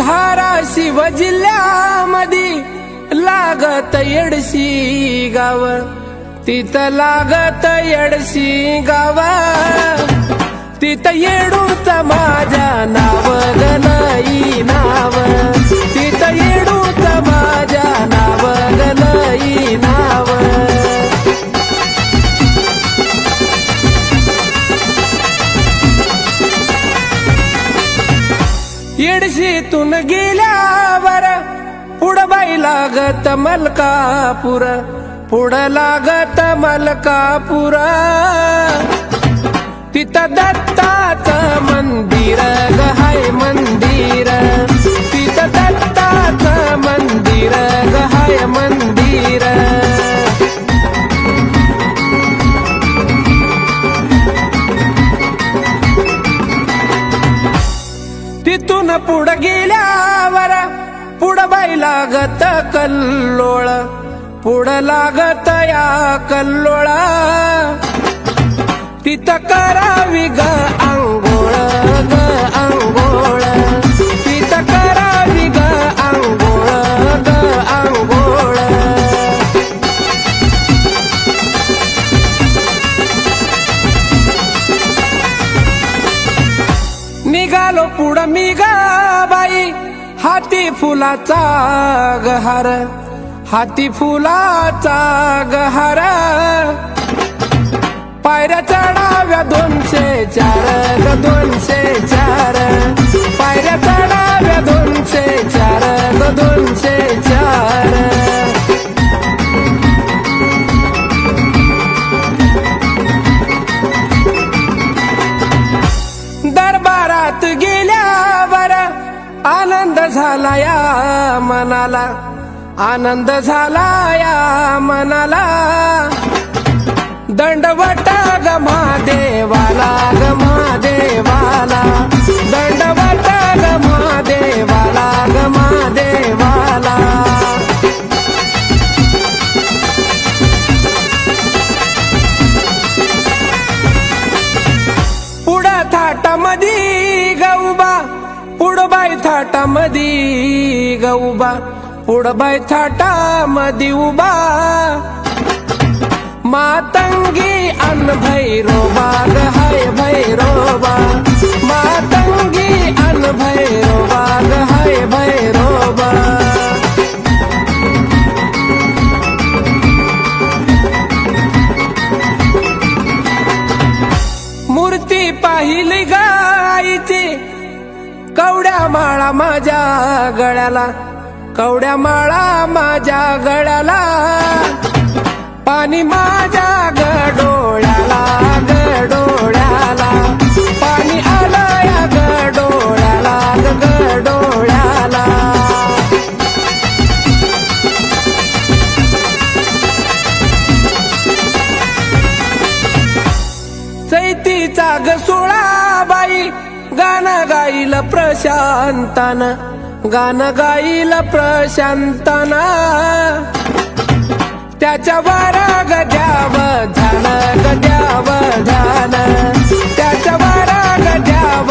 धाराशिव जिल्ह्यामध्ये लागत येडशी गाव, तिथं लागत येडशी गाव, तिथं येडूच माझ्या नाव गलई नाव, तिथं येडूच माझ्या नाव गलई नाव. येडशीतून गेल्यावर पुढं बाई लागत मलकापूर, पुढं लागत मलकापूर, तिथं दत्ताचं मंदिर ग हाय मंदिर, तिथं दत्ताचं मंदिर ग हाय मंदिर. तिथून पुढं गेल्यावर पुढं बाई लागत कल्लोळ, पुढं लागत या कल्लोळा, तिथं करावी ग अंघोळ ग अंघोळ, तिथं करावी ग अंघोळ ग अंघोळ. निघालो पुढं मी ग बाई हाती फुलाचा गहार, हाती फुलाचा गहार, पायऱ्या चढाव्या 204 ग 204, पायऱ्या चढाव्या 204 ग 204. दरबारात गेल्यावर आनंद झाला या मनाला, आनंद झाला या मनाला, दंडवट ग महादेवाला ग महादेवाला, दंडवट ग महादेवाला ग महादेवाला. पुढं थाटामधी गौबा, पुढं बाई थाटामधी गौबा, पुढं बाई थाटामधी उभा, मातंगी अन भैरोबा ग हाय भैरोबा, मातंगी अन भैरोबा ग हाय भैरोबा. मूर्ती पाहिली गायची कवड्या माळा माझ्या गळ्याला, कवड्या माळा माझ्या गळ्याला, पाणी माझ्या गडोळ्याला गडोळ्याला, पाणी आलं या गडोळ्याला गडोळ्याला. चैतीचा ग सोळाबाई गाणं गाईल प्रशांतान, गाणं गाईल प्रशांतान, त्याच्यावर गद्याव ध्यान गद्याव ध्यान, त्याच्यावर गद्याव